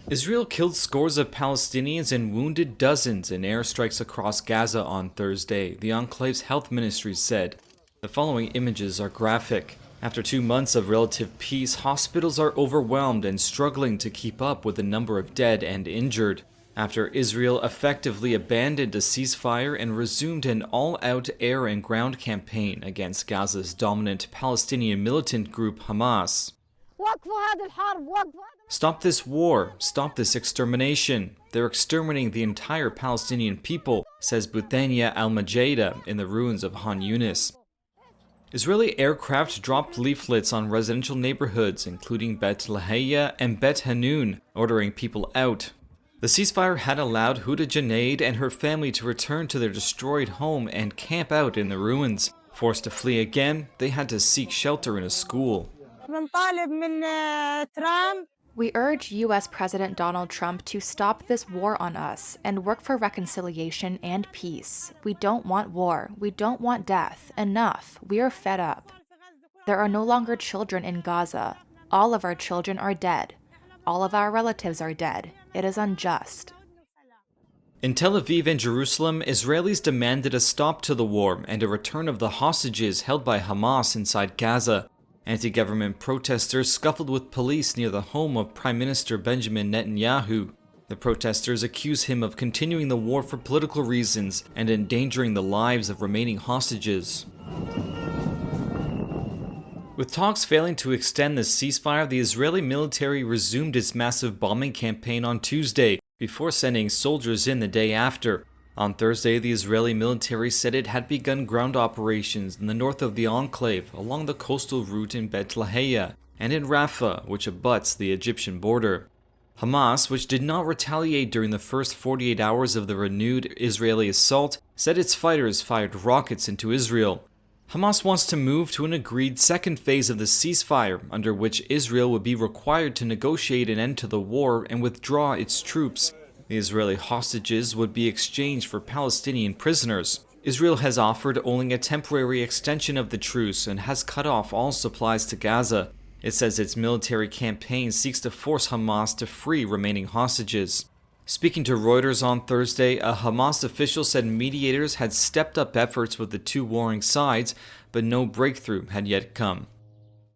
Israel killed scores of Palestinians and wounded dozens in airstrikes across Gaza on Thursday, the enclave's health ministry said. The following images are graphic. After 2 months of relative peace, hospitals are overwhelmed and struggling to keep up with the number of dead and injured. After Israel effectively abandoned a ceasefire and resumed an all-out air and ground campaign against Gaza's dominant Palestinian militant group Hamas. Stop this war, stop this extermination. They're exterminating the entire Palestinian people, says Buthania al-Majeda in the ruins of Han Yunis. Israeli aircraft dropped leaflets on residential neighborhoods, including Bet Lahiya and Bet Hanun, ordering people out. The ceasefire had allowed Huda Junaid and her family to return to their destroyed home and camp out in the ruins. Forced to flee again, they had to seek shelter in a school. We urge U.S. President Donald Trump to stop this war on us and work for reconciliation and peace. We don't want war. We don't want death. Enough. We are fed up. There are no longer children in Gaza. All of our children are dead. All of our relatives are dead. It is unjust. In Tel Aviv and Jerusalem, Israelis demanded a stop to the war and a return of the hostages held by Hamas inside Gaza. Anti-government protesters scuffled with police near the home of Prime Minister Benjamin Netanyahu. The protesters accuse him of continuing the war for political reasons and endangering the lives of remaining hostages. With talks failing to extend the ceasefire, the Israeli military resumed its massive bombing campaign on Tuesday, before sending soldiers in the day after. On Thursday, the Israeli military said it had begun ground operations in the north of the enclave along the coastal route in Bet Lahiya and in Rafah, which abuts the Egyptian border. Hamas, which did not retaliate during the first 48 hours of the renewed Israeli assault, said its fighters fired rockets into Israel. Hamas wants to move to an agreed second phase of the ceasefire, under which Israel would be required to negotiate an end to the war and withdraw its troops. The Israeli hostages would be exchanged for Palestinian prisoners. Israel has offered only a temporary extension of the truce and has cut off all supplies to Gaza. It says its military campaign seeks to force Hamas to free remaining hostages. Speaking to Reuters on Thursday, a Hamas official said mediators had stepped up efforts with the two warring sides, but no breakthrough had yet come.